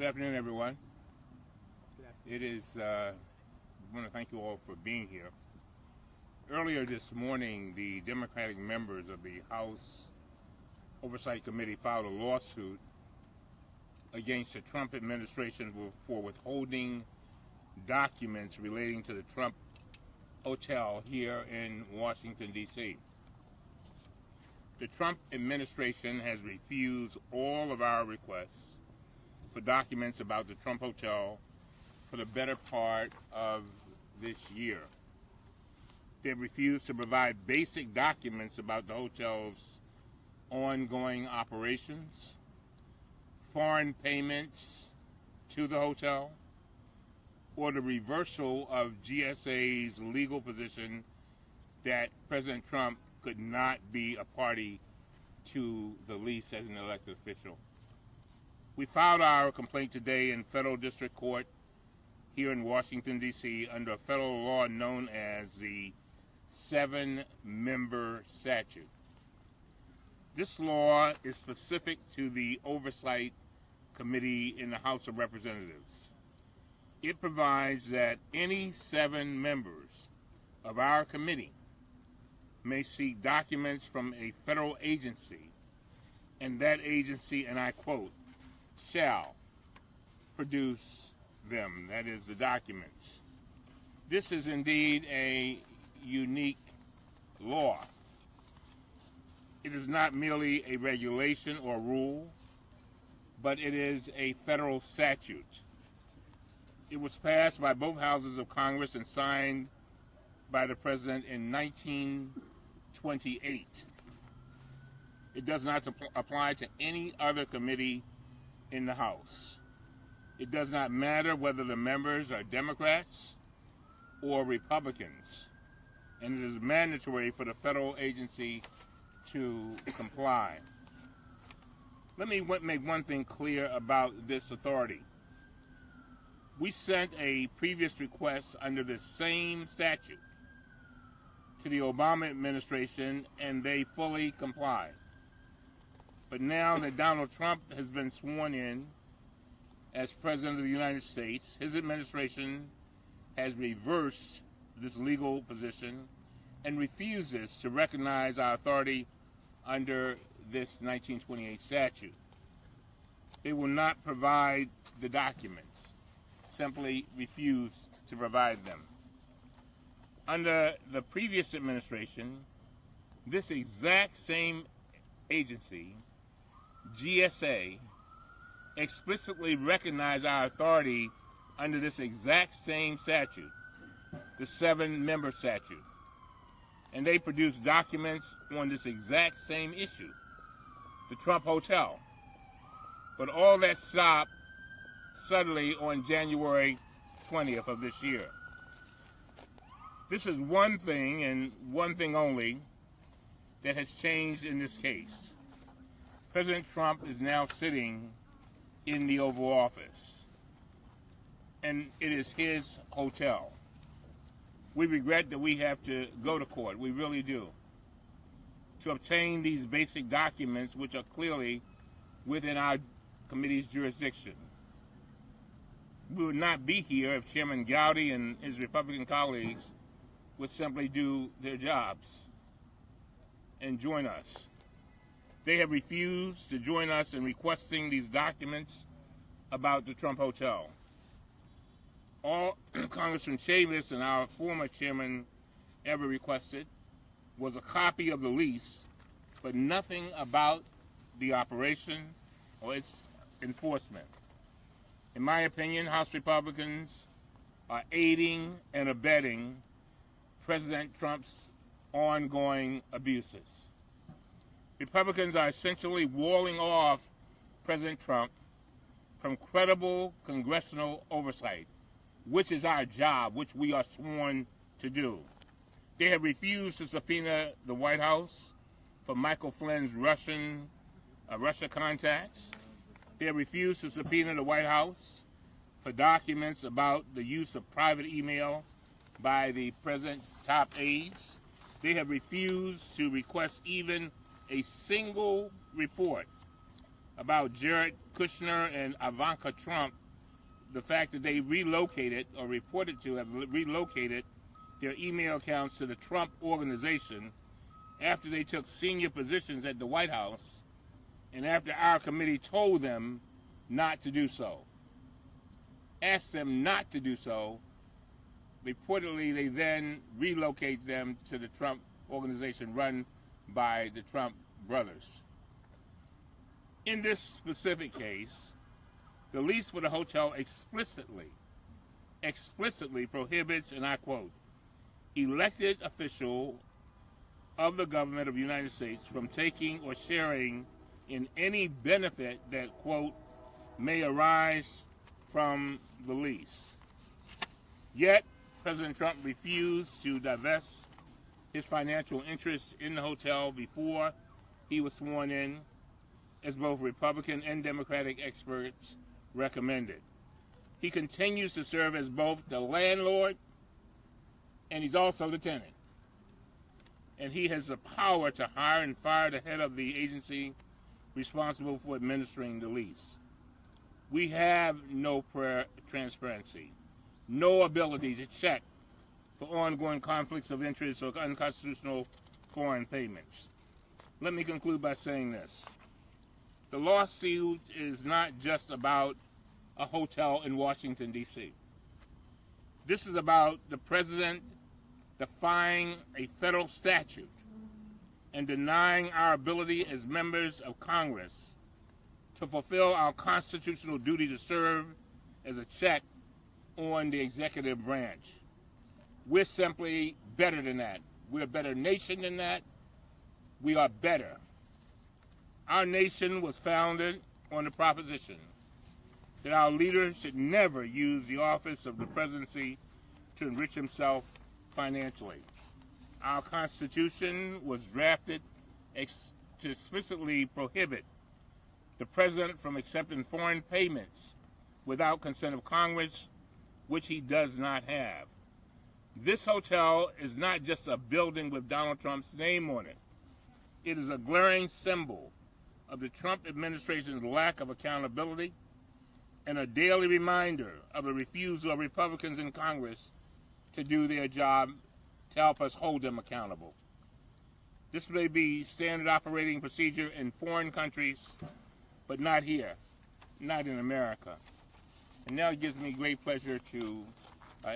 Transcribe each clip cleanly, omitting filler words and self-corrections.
Good afternoon, everyone. I want to thank you all for being here. Earlier this morning, the Democratic members of the House Oversight Committee filed a lawsuit against the Trump administration for withholding documents relating to the Trump Hotel here in Washington, D.C. The Trump administration has refused all of our requests for documents about the Trump Hotel for the better part of this year. They've refused to provide basic documents about the hotel's ongoing operations, foreign payments to the hotel, or the reversal of GSA's legal position that President Trump could not be a party to the lease as an elected official. We filed our complaint today in federal district court here in Washington, D.C. under a federal law known as the 7-member statute. This law is specific to the Oversight Committee in the House of Representatives. It provides that any 7 members of our committee may seek documents from a federal agency, and that agency, and I quote, shall produce them, that is, the documents. This is indeed a unique law. It is not merely a regulation or rule, but it is a federal statute. It was passed by both houses of Congress and signed by the President in 1928. It does not apply to any other committee in the House. It does not matter whether the members are Democrats or Republicans, and it is mandatory for the federal agency to comply. Let me make one thing clear about this authority. We sent a previous request under the same statute to the Obama administration, and they fully complied. But now that Donald Trump has been sworn in as President of the United States, his administration has reversed this legal position and refuses to recognize our authority under this 1928 statute. They will not provide the documents, simply refuse to provide them. Under the previous administration, this exact same agency, GSA, explicitly recognized our authority under this exact same statute, the 7-member statute. And they produced documents on this exact same issue, the Trump Hotel. But all that stopped suddenly on January 20th of this year. This is one thing, and one thing only, that has changed in this case. President Trump is now sitting in the Oval Office, and it is his hotel. We regret that we have to go to court, we really do, to obtain these basic documents which are clearly within our committee's jurisdiction. We would not be here if Chairman Gowdy and his Republican colleagues would simply do their jobs and join us. They have refused to join us in requesting these documents about the Trump Hotel. All Congressman Chavis and our former chairman ever requested was a copy of the lease, but nothing about the operation or its enforcement. In my opinion, House Republicans are aiding and abetting President Trump's ongoing abuses. Republicans are essentially walling off President Trump from credible congressional oversight, which is our job, which we are sworn to do. They have refused to subpoena the White House for Michael Flynn's Russia contacts. They have refused to subpoena the White House for documents about the use of private email by the president's top aides. They have refused to request even a single report about Jared Kushner and Ivanka Trump, the fact that they relocated or reported to have relocated their email accounts to the Trump organization after they took senior positions at the White House and after our committee told them not to do so. Asked them not to do so. Reportedly, they then relocate them to the Trump organization run by the Trump brothers. In this specific case, the lease for the hotel explicitly prohibits, and I quote, elected official of the government of the United States from taking or sharing in any benefit that, quote, may arise from the lease. Yet, President Trump refused to divest his financial interests in the hotel before he was sworn in, as both Republican and Democratic experts recommended. He continues to serve as both the landlord and he's also the tenant. And he has the power to hire and fire the head of the agency responsible for administering the lease. We have no transparency, no ability to check for ongoing conflicts of interest or unconstitutional foreign payments. Let me conclude by saying this. The lawsuit is not just about a hotel in Washington, D.C. This is about the president defying a federal statute and denying our ability as members of Congress to fulfill our constitutional duty to serve as a check on the executive branch. We're simply better than that. We're a better nation than that. We are better. Our nation was founded on the proposition that our leader should never use the office of the presidency to enrich himself financially. Our Constitution was drafted to explicitly prohibit the president from accepting foreign payments without consent of Congress, which he does not have. This hotel is not just a building with Donald Trump's name on it. It is a glaring symbol of the Trump administration's lack of accountability and a daily reminder of the refusal of Republicans in Congress to do their job to help us hold them accountable. This may be standard operating procedure in foreign countries, but not here, not in America. And now it gives me great pleasure to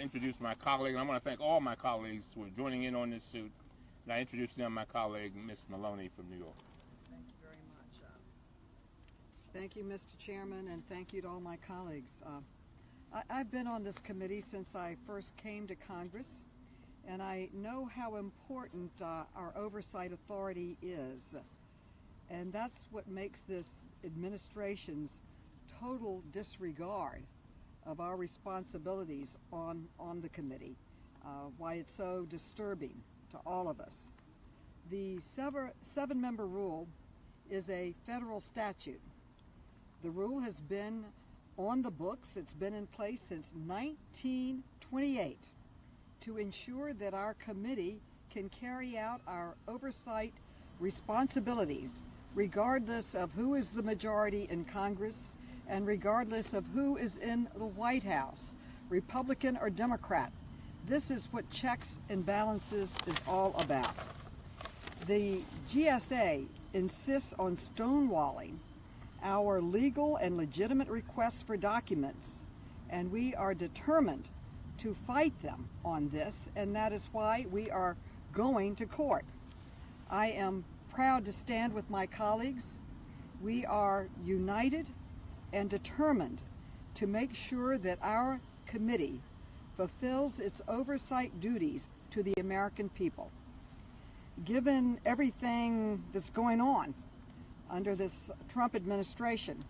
introduce my colleague. And I want to thank all my colleagues who are joining in on this suit. And I introduce them my colleague, Ms. Maloney from New York. Thank you very much. Thank you, Mr. Chairman, and thank you to all my colleagues. I've been on this committee since I first came to Congress, and I know how important our oversight authority is. And that's what makes this administration's total disregard of our responsibilities on the committee, why it's so disturbing to all of us. The seven-member rule is a federal statute. The rule has been on the books. It's been in place since 1928 to ensure that our committee can carry out our oversight responsibilities regardless of who is the majority in Congress and regardless of who is in the White House, Republican or Democrat. This is what checks and balances is all about. The GSA insists on stonewalling our legal and legitimate requests for documents, and we are determined to fight them on this, and that is why we are going to court. I am proud to stand with my colleagues. We are united and determined to make sure that our committee fulfills its oversight duties to the American people. Given everything that's going on under this Trump administration,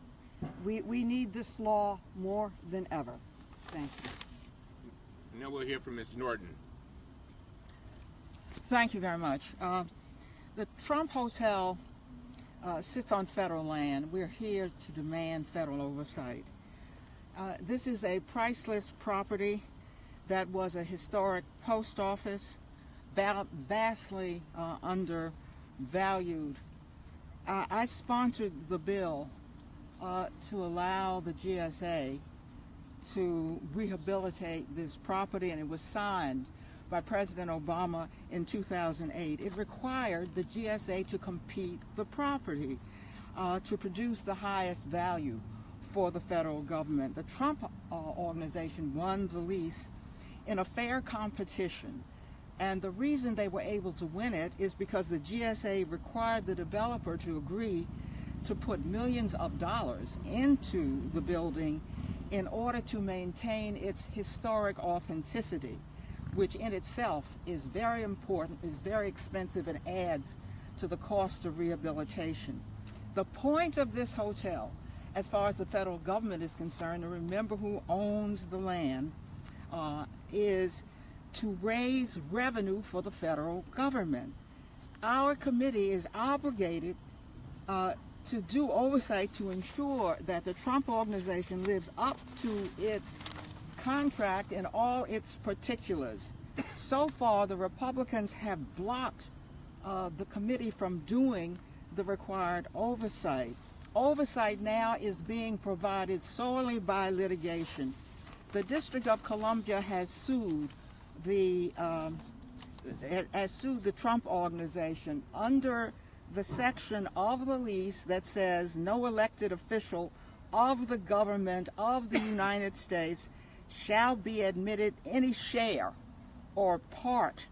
we need this law more than ever. Thank you. Now we'll hear from Ms. Norton. Thank you very much. The Trump Hotel sits on federal land. We're here to demand federal oversight. This is a priceless property that was a historic post office, vastly undervalued. I sponsored the bill to allow the GSA to rehabilitate this property, and it was signed by President Obama in 2008. It required the GSA to compete the property to produce the highest value for the federal government. The Trump organization won the lease in a fair competition, and the reason they were able to win it is because the GSA required the developer to agree to put millions of dollars into the building in order to maintain its historic authenticity, which in itself is very important, is very expensive, and adds to the cost of rehabilitation. The point of this hotel, as far as the federal government is concerned, and remember who owns the land, is to raise revenue for the federal government. Our committee is obligated to do oversight to ensure that the Trump organization lives up to its contract in all its particulars. So far, the Republicans have blocked the committee from doing the required oversight. Oversight now is being provided solely by litigation. The District of Columbia has sued the Trump organization under the section of the lease that says no elected official of the government of the United States shall be admitted any share or part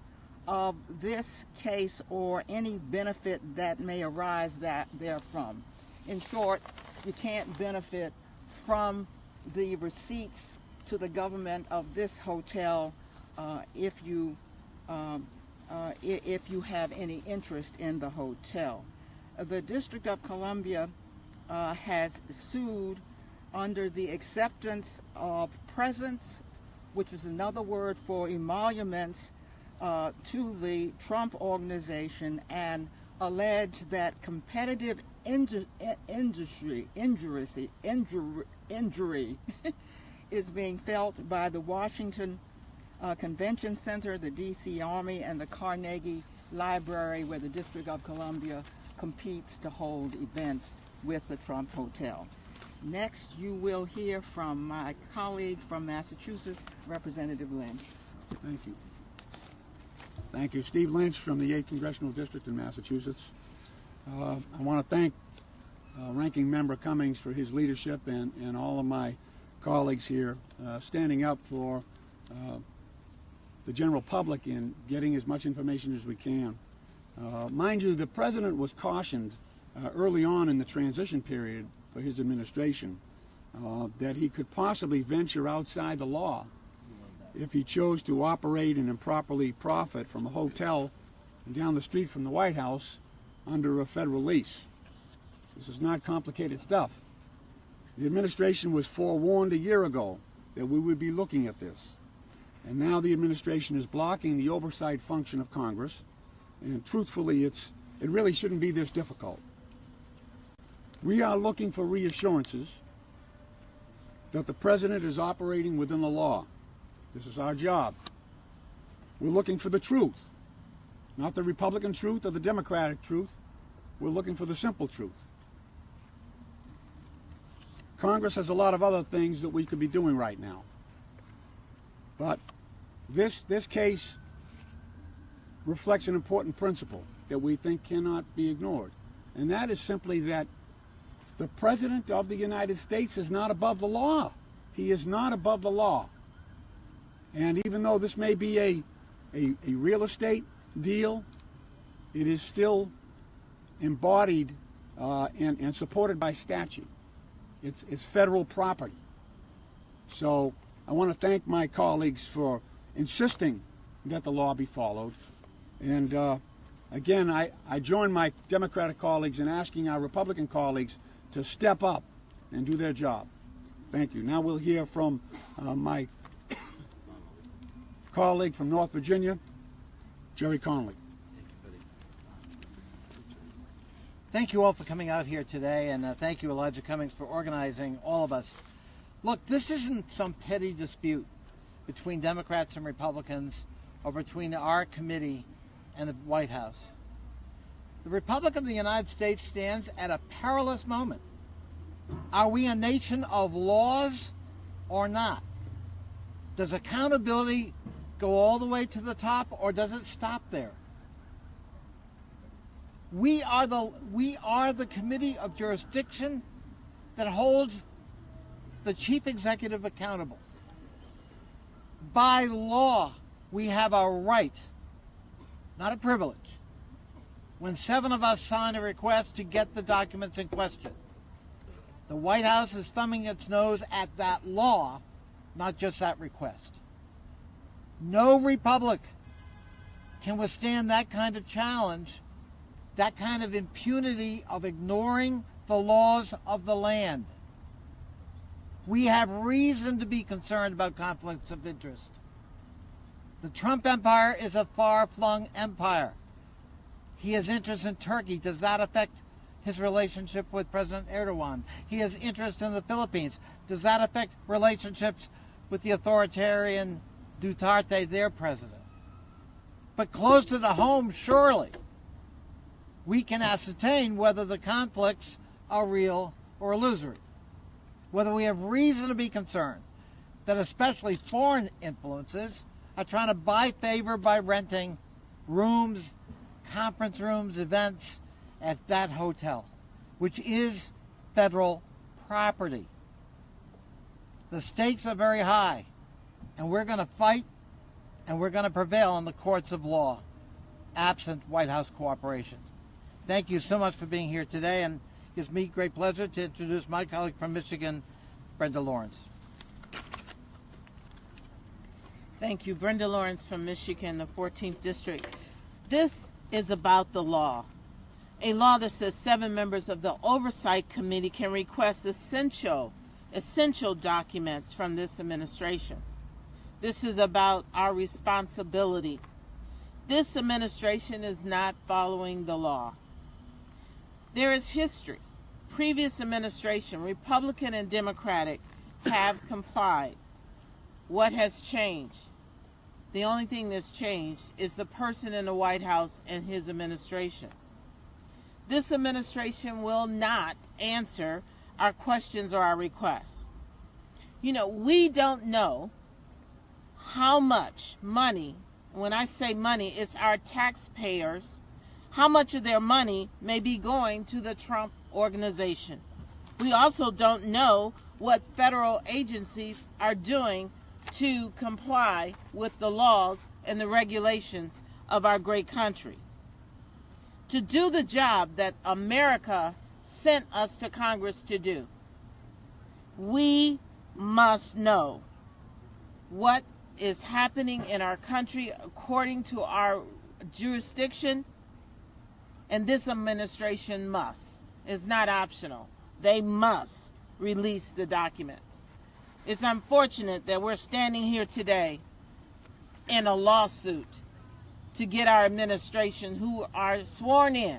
of this case or any benefit that may arise therefrom. In short, you can't benefit from the receipts to the government of this hotel if you have any interest in the hotel. The District of Columbia has sued under the acceptance of presents, which is another word for emoluments, to the Trump organization, and alleged that competitive injury is being felt by the Washington Convention Center, the D.C. Army, and the Carnegie Library, where the District of Columbia competes to hold events with the Trump Hotel. Next, you will hear from my colleague from Massachusetts, Representative Lynch. Thank you. Thank you. Steve Lynch from the 8th Congressional District in Massachusetts. I want to thank Ranking Member Cummings for his leadership and all of my colleagues here standing up for the general public in getting as much information as we can. Mind you, the President was cautioned early on in the transition period for his administration that he could possibly venture outside the law if he chose to operate and improperly profit from a hotel down the street from the White House under a federal lease. This is not complicated stuff. The administration was forewarned a year ago that we would be looking at this. And now the administration is blocking the oversight function of Congress. And truthfully, it really shouldn't be this difficult. We are looking for reassurances that the President is operating within the law. This is our job. We're looking for the truth, not the Republican truth or the Democratic truth. We're looking for the simple truth. Congress has a lot of other things that we could be doing right now. But this case reflects an important principle that we think cannot be ignored. And that is simply that the President of the United States is not above the law. He is not above the law. And even though this may be a real estate deal, it is still embodied and supported by statute. It's federal property. So I want to thank my colleagues for insisting that the law be followed. And again, I join my Democratic colleagues in asking our Republican colleagues to step up and do their job. Thank you. Now we'll hear from my colleague from North Virginia, Gerry Connolly. Thank you all for coming out here today, and thank you, Elijah Cummings, for organizing all of us. Look, this isn't some petty dispute between Democrats and Republicans or between our committee and the White House. The Republic of the United States stands at a perilous moment. Are we a nation of laws or not? Does accountability go all the way to the top, or does it stop there? We are the committee of jurisdiction that holds the chief executive accountable. By law, we have a right, not a privilege, when 7 of us sign a request to get the documents in question. The White House is thumbing its nose at that law, not just that request. No republic can withstand that kind of challenge, that kind of impunity of ignoring the laws of the land. We have reason to be concerned about conflicts of interest. The Trump empire is a far-flung empire. He has interests in Turkey. Does that affect his relationship with President Erdogan? He has interest in the Philippines. Does that affect relationships with the authoritarian Duterte, their president? But closer to home, surely, we can ascertain whether the conflicts are real or illusory. Whether we have reason to be concerned that especially foreign influences are trying to buy favor by renting rooms, conference rooms, events at that hotel, which is federal property. The stakes are very high, and we're going to fight, and we're going to prevail in the courts of law, absent White House cooperation. Thank you so much for being here today, and it gives me great pleasure to introduce my colleague from Michigan, Brenda Lawrence. Thank you. Brenda Lawrence from Michigan, the 14th District. This is about the law. A law that says 7 members of the Oversight Committee can request essential documents from this administration. This is about our responsibility. This administration is not following the law. There is history. Previous administration, Republican and Democratic, have complied. What has changed? The only thing that's changed is the person in the White House and his administration. This administration will not answer our questions or our requests. You know, we don't know how much money, when I say money, it's our taxpayers, how much of their money may be going to the Trump organization. We also don't know what federal agencies are doing to comply with the laws and the regulations of our great country. To do the job that America sent us to Congress to do, we must know what is happening in our country according to our jurisdiction, and this administration must. It's not optional. They must release the documents. It's unfortunate that we're standing here today in a lawsuit to get our administration, who are sworn in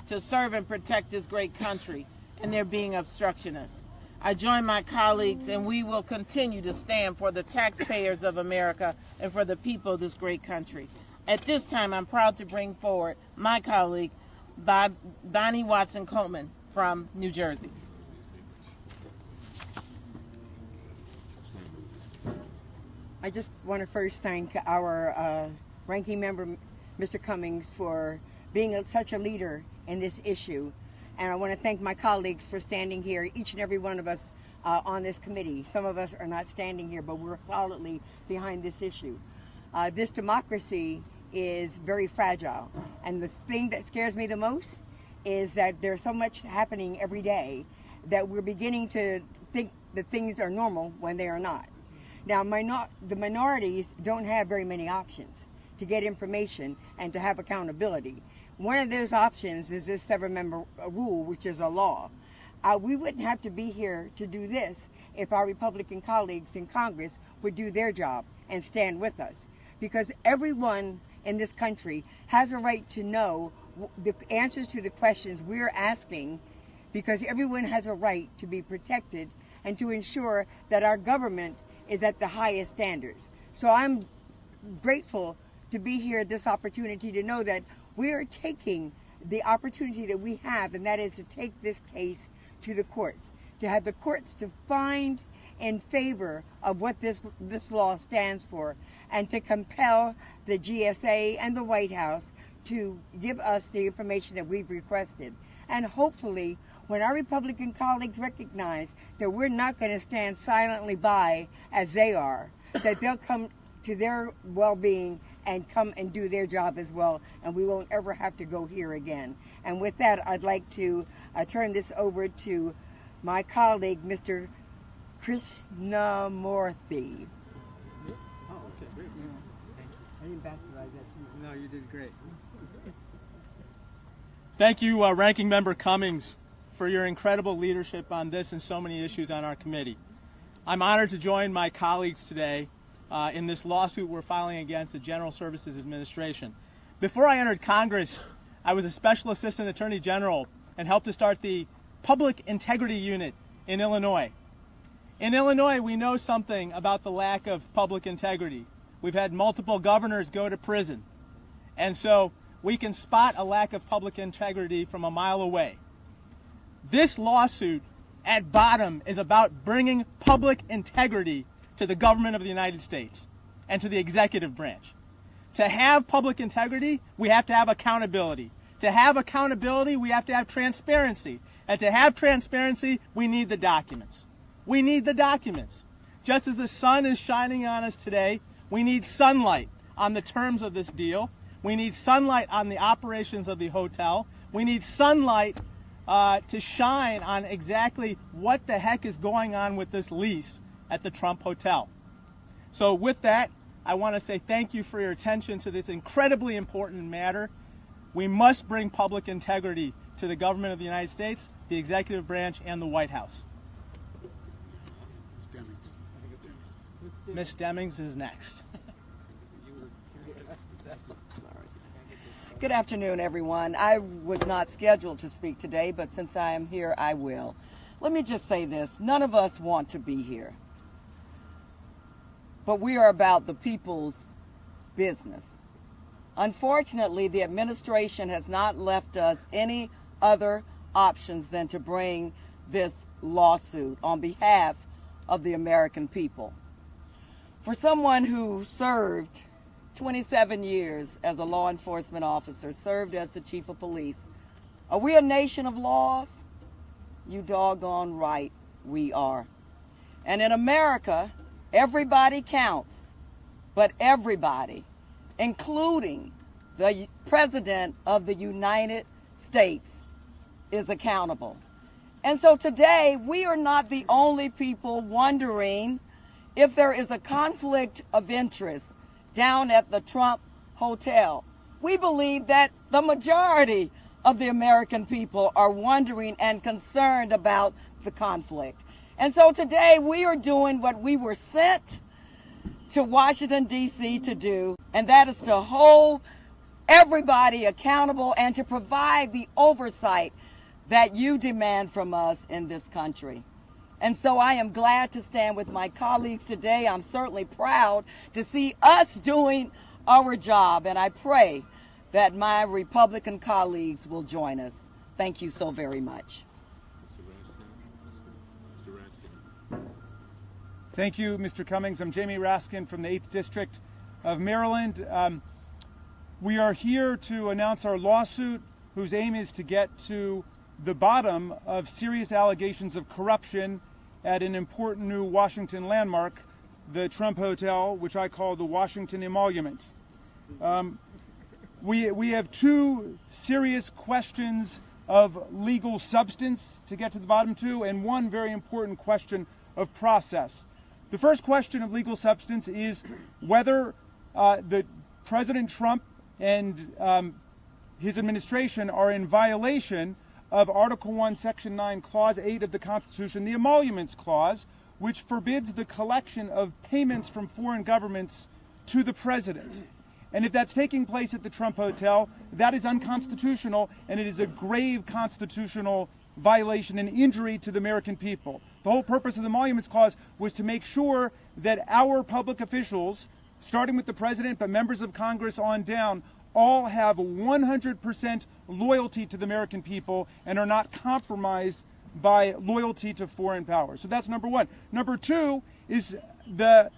to serve and protect this great country, and they're being obstructionists. I join my colleagues, and we will continue to stand for the taxpayers of America and for the people of this great country. At this time, I'm proud to bring forward my colleague, Bonnie Watson-Coleman from New Jersey. I just want to first thank our ranking member, Mr. Cummings, for being such a leader in this issue. And I want to thank my colleagues for standing here, each and every one of us on this committee. Some of us are not standing here, but we're solidly behind this issue. This democracy is very fragile. And the thing that scares me the most is that there's so much happening every day that we're beginning to think that things are normal when they are not. Now, the minorities don't have very many options to get information and to have accountability. One of those options is this 7-member rule, which is a law. We wouldn't have to be here to do this if our Republican colleagues in Congress would do their job and stand with us. Because everyone in this country has a right to know the answers to the questions we're asking, because everyone has a right to be protected and to ensure that our government is at the highest standards. So I'm grateful to be here at this opportunity to know that we are taking the opportunity that we have, and that is to take this case to the courts, to have the courts to find in favor of what this law stands for, and to compel the GSA and the White House to give us the information that we've requested. And hopefully, when our Republican colleagues recognize that we're not going to stand silently by as they are, that they'll come to their well-being and come and do their job as well, and we won't ever have to go here again. And with that, I'd like to turn this over to my colleague, Mr. Krishnamurthy. Oh, okay, great. I didn't bastardize that. No, you did great. Thank you, Ranking Member Cummings, for your incredible leadership on this and so many issues on our committee. I'm honored to join my colleagues today in this lawsuit we're filing against the General Services Administration. Before I entered Congress, I was a Special Assistant Attorney General and helped to start the Public Integrity Unit in Illinois. In Illinois, we know something about the lack of public integrity. We've had multiple governors go to prison, and so we can spot a lack of public integrity from a mile away. This lawsuit, at bottom, is about bringing public integrity to the government of the United States and to the executive branch. To have public integrity, we have to have accountability. To have accountability, we have to have transparency. And to have transparency, we need the documents. We need the documents. Just as the sun is shining on us today, we need sunlight on the terms of this deal. We need sunlight on the operations of the hotel. We need sunlight to shine on exactly what the heck is going on with this lease at the Trump Hotel. So with that, I want to say thank you for your attention to this incredibly important matter. We must bring public integrity to the government of the United States, the executive branch, and the White House. Ms. Demings is next. Good afternoon, everyone. I was not scheduled to speak today, but since I am here, I will. Let me just say this. None of us want to be here, but we are about the people's business. Unfortunately, the administration has not left us any other options than to bring this lawsuit on behalf of the American people. For someone who served 27 years as a law enforcement officer, served as the chief of police, are we a nation of laws? You doggone right we are. And in America, everybody counts, but everybody, including the President of the United States, is accountable. And so today, we are not the only people wondering if there is a conflict of interest down at the Trump Hotel. We believe that the majority of the American people are wondering and concerned about the conflict. And so today we are doing what we were sent to Washington, D.C. to do, and that is to hold everybody accountable and to provide the oversight that you demand from us in this country. And so I am glad to stand with my colleagues today. I'm certainly proud to see us doing our job, and I pray that my Republican colleagues will join us. Thank you so very much. Thank you, Mr. Cummings. I'm Jamie Raskin from the 8th District of Maryland. We are here to announce our lawsuit, whose aim is to get to the bottom of serious allegations of corruption at an important new Washington landmark, the Trump Hotel, which I call the Washington Emolument. We have two serious questions of legal substance to get to the bottom to, and one very important question of process. The first question of legal substance is whether the President Trump and his administration are in violation of Article 1, Section 9, Clause 8 of the Constitution, the Emoluments Clause, which forbids the collection of payments from foreign governments to the President. And if that's taking place at the Trump Hotel, that is unconstitutional, and it is a grave constitutional violation and injury to the American people. The whole purpose of the Emoluments Clause was to make sure that our public officials, starting with the President, but members of Congress on down, all have 100% loyalty to the American people and are not compromised by loyalty to foreign powers. So that's number one. Number two is the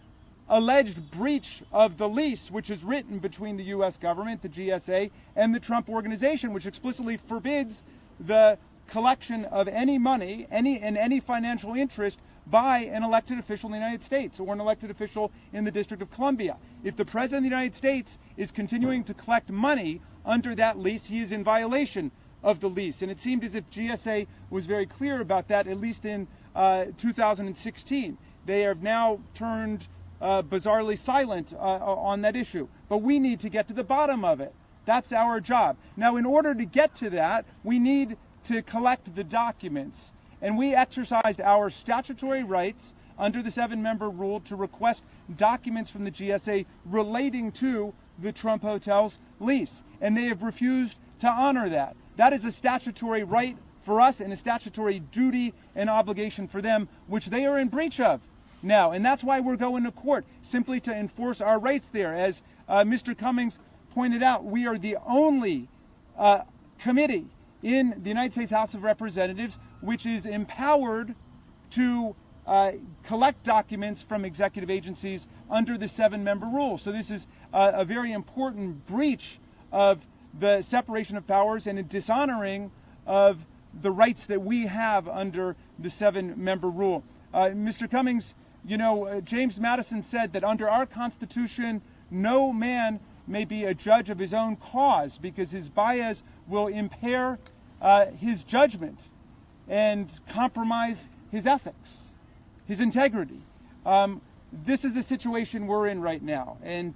alleged breach of the lease, which is written between the U.S. government, the GSA, and the Trump Organization, which explicitly forbids the collection of any money, any financial interest by an elected official in the United States or an elected official in the District of Columbia. If the President of the United States is continuing to collect money under that lease, he is in violation of the lease. And it seemed as if GSA was very clear about that, at least in 2016. They have now turned bizarrely silent on that issue. But we need to get to the bottom of it. That's our job. Now, in order to get to that, we need to collect the documents. And we exercised our statutory rights under the 7-member rule to request documents from the GSA relating to the Trump Hotel's lease. And they have refused to honor that. That is a statutory right for us and a statutory duty and obligation for them, which they are in breach of now. And that's why we're going to court, simply to enforce our rights there. As Mr. Cummings pointed out, we are the only committee in the United States House of Representatives which is empowered to collect documents from executive agencies under the 7-member rule. So this is a very important breach of the separation of powers and a dishonoring of the rights that we have under the 7-member rule. Mr. Cummings, you know, James Madison said that under our Constitution, no man may be a judge of his own cause because his bias will impair his judgment and compromise his ethics, his integrity. This is the situation we're in right now. And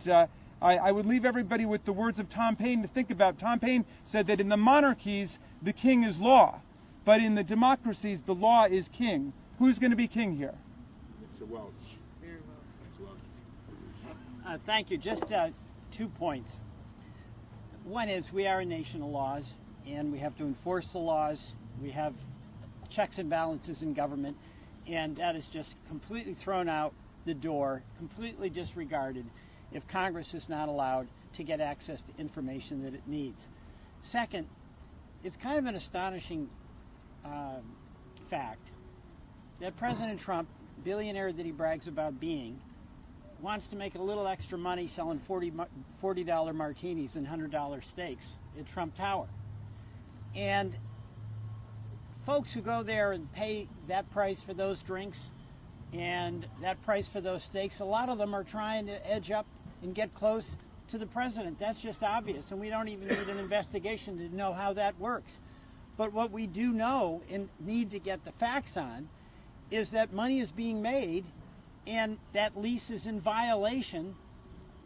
I would leave everybody with the words of Tom Paine to think about. Tom Paine said that in the monarchies, the king is law, but in the democracies, the law is king. Who's going to be king here? Mr. Welch. Thank you. Just 2 points. One is we are a nation of laws, and we have to enforce the laws. We have checks and balances in government, and that is just completely thrown out the door, completely disregarded if Congress is not allowed to get access to information that it needs. Second, it's kind of an astonishing fact that President Trump, billionaire that he brags about being, wants to make a little extra money selling $40 martinis and $100 steaks at Trump Tower. And folks who go there and pay that price for those drinks and that price for those steaks, a lot of them are trying to edge up and get close to the president. That's just obvious, and we don't even need an investigation to know how that works. But what we do know and need to get the facts on is that money is being made and that lease is in violation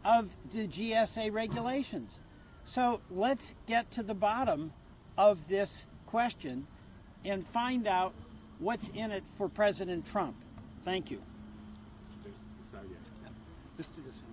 of the GSA regulations. So let's get to the bottom of this question and find out what's in it for President Trump. Thank you.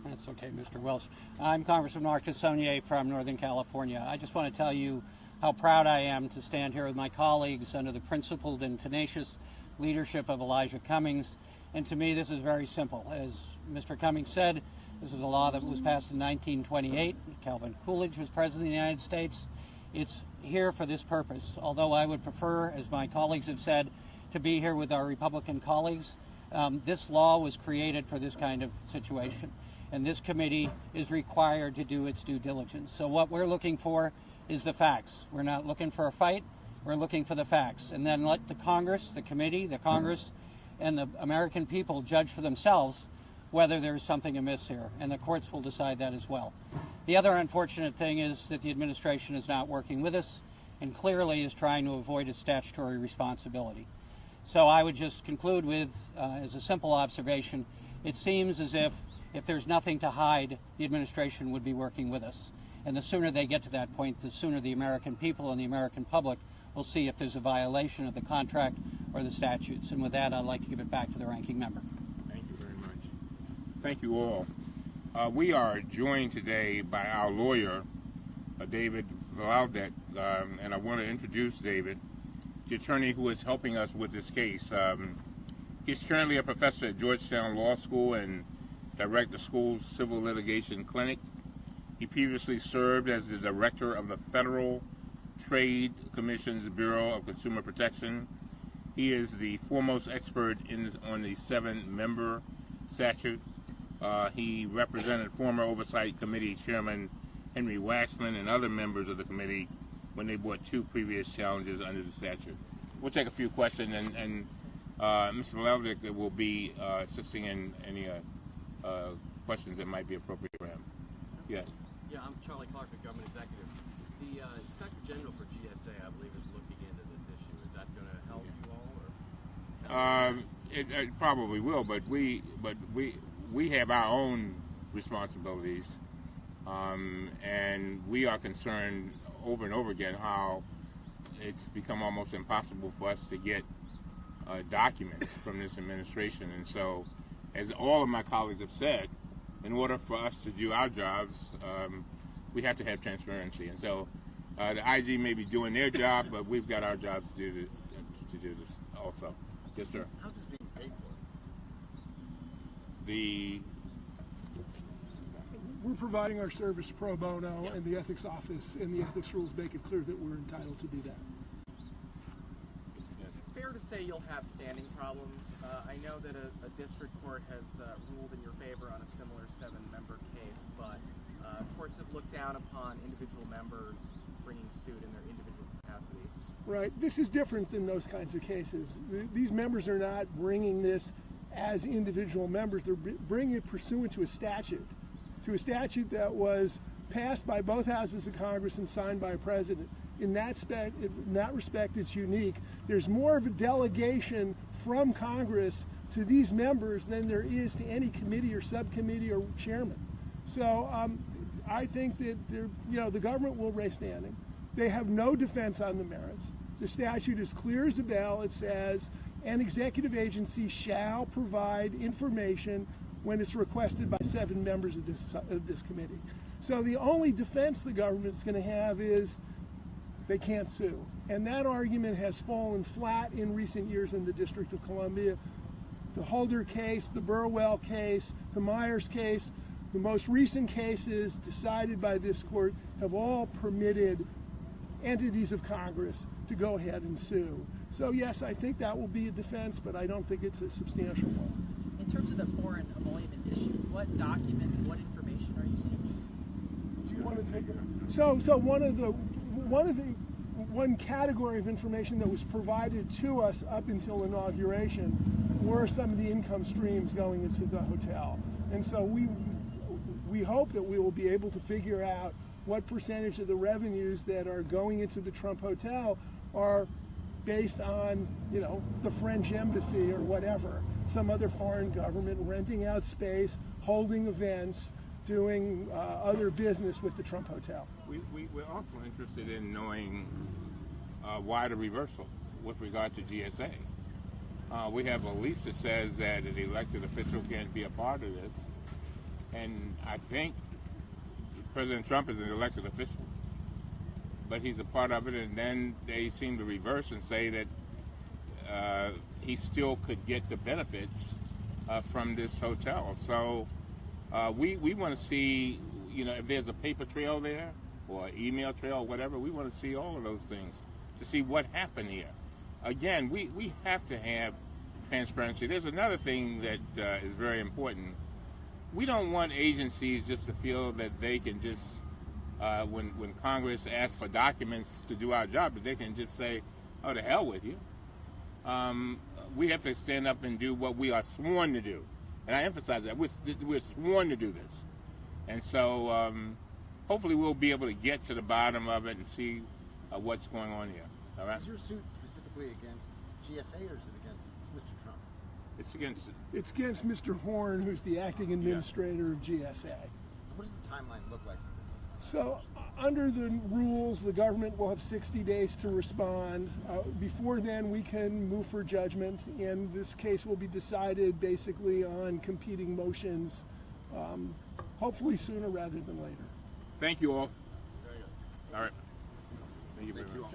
That's okay, Mr. Welch. I'm Congressman Mark Tassonier from Northern California. I just want to tell you how proud I am to stand here with my colleagues under the principled and tenacious leadership of Elijah Cummings. And to me, this is very simple. As Mr. Cummings said, this is a law that was passed in 1928. Calvin Coolidge was President of the United States. It's here for this purpose. Although I would prefer, as my colleagues have said, to be here with our Republican colleagues, this law was created for this kind of situation. And this committee is required to do its due diligence. So what we're looking for is the facts. We're not looking for a fight. We're looking for the facts. And then let the Congress, the committee, the Congress, and the American people judge for themselves whether there's something amiss here. And the courts will decide that as well. The other unfortunate thing is that the administration is not working with us and clearly is trying to avoid its statutory responsibility. So I would just conclude with, as a simple observation, it seems as if there's nothing to hide, the administration would be working with us. And the sooner they get to that point, the sooner the American people and the American public will see if there's a violation of the contract or the statutes. And with that, I'd like to give it back to the ranking member. Thank you very much. Thank you all. We are joined today by our lawyer, David Valdek, and I want to introduce David, the attorney who is helping us with this case. He's currently a professor at Georgetown Law School and director of the school's civil litigation clinic. He previously served as the director of the Federal Trade Commission's Bureau of Consumer Protection. He is the foremost expert on the 7-member statute. He represented former Oversight Committee Chairman Henry Waxman and other members of the committee when they brought 2 previous challenges under the statute. We'll take a few questions, and Mr. Malevich will be assisting in any questions that might be appropriate for him. Yes. Yeah, I'm Charlie Clark, the government executive. The Inspector General for GSA, I believe, is looking into this issue. Is that going to help you all? Or It probably will, but we have our own responsibilities, and we are concerned over and over again how it's become almost impossible for us to get documents from this administration. And so, as all of my colleagues have said, in order for us to do our jobs, we have to have transparency. And so the IG may be doing their job, but we've got our job to do this also. Yes, sir. How's this being paid for? We're providing our service pro bono, and the ethics office and the ethics rules make it clear that we're entitled to do that. Is it fair to say you'll have standing problems? I know that a district court has ruled in your favor on a similar 7-member case, but courts have looked down upon individual members bringing suit in their individual capacity. Right. This is different than those kinds of cases. These members are not bringing this as individual members. They're bringing it pursuant to a statute that was passed by both houses of Congress and signed by a president. In that respect, it's unique. There's more of a delegation from Congress to these members than there is to any committee or subcommittee or chairman. So I think that the government will raise standing. They have no defense on the merits. The statute is clear as a bell. It says an executive agency shall provide information when it's requested by 7 members of this committee. So the only defense the government's going to have is they can't sue. And that argument has fallen flat in recent years in the District of Columbia. The Holder case, the Burwell case, the Myers case, the most recent cases decided by this court have all permitted entities of Congress to go ahead and sue. So yes, I think that will be a defense, but I don't think it's a substantial one. In terms of the foreign emolument issue, what documents, what information are you seeking? Do you want to take it? So one category of information that was provided to us up until inauguration were some of the income streams going into the hotel. And so we hope that we will be able to figure out what percentage of the revenues that are going into the Trump Hotel are based on, the French embassy or whatever, some other foreign government renting out space, holding events, doing other business with the Trump Hotel. We're also interested in knowing why the reversal with regard to GSA. We have a lease that says that an elected official can't be a part of this, and I think President Trump is an elected official, but he's a part of it, and then they seem to reverse and say that he still could get the benefits from this hotel. So we want to see, if there's a paper trail there or an email trail or whatever, we want to see all of those things to see what happened here. Again, we have to have transparency. There's another thing that is very important. We don't want agencies just to feel that they can just, when Congress asks for documents to do our job, that they can just say, oh, to hell with you. We have to stand up and do what we are sworn to do. And I emphasize that. We're sworn to do this. And so hopefully we'll be able to get to the bottom of it and see what's going on here. All right? Is your suit specifically against GSA or is it against Mr. Trump? It's against Mr. Horn, who's the acting administrator of GSA. What does the timeline look like? So under the rules, the government will have 60 days to respond. Before then, we can move for judgment, and this case will be decided basically on competing motions, hopefully sooner rather than later. Thank you all. All right. Thank you very much.